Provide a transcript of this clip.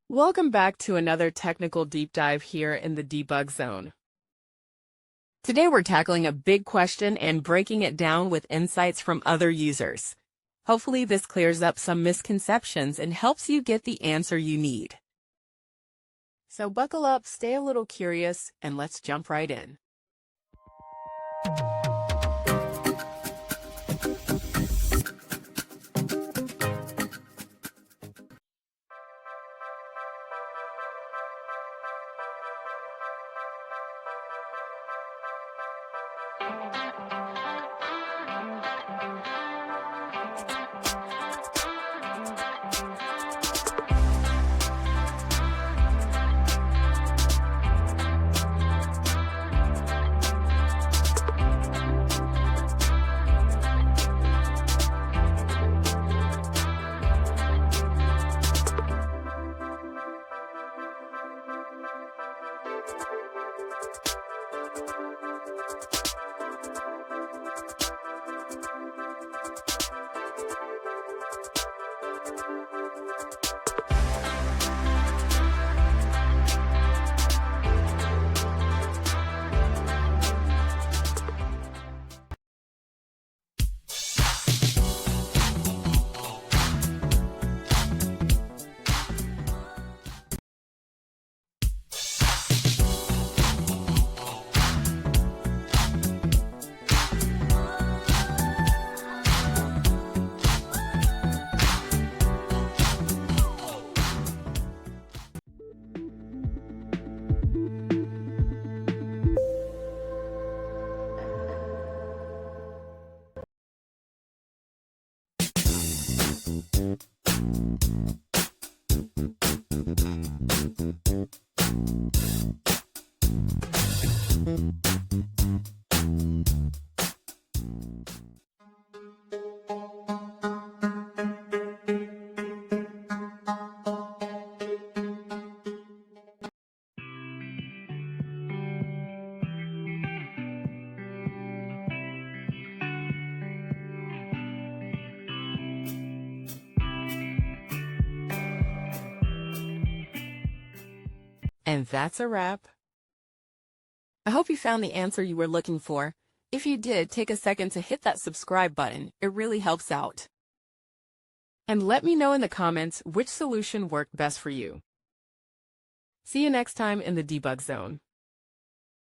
Welcome back to another technical deep dive here in the debug zone. Today we're tackling a big question and breaking it down with insights from other users. Hopefully this clears up some misconceptions and helps you get the answer you need. So buckle up, stay a little curious, and let's jump right in. And that's a wrap. I hope you found the answer you were looking for. If you did, take a second to hit that subscribe button. It really helps out. And let me know in the comments which solution worked best for you. See you next time in the debug zone.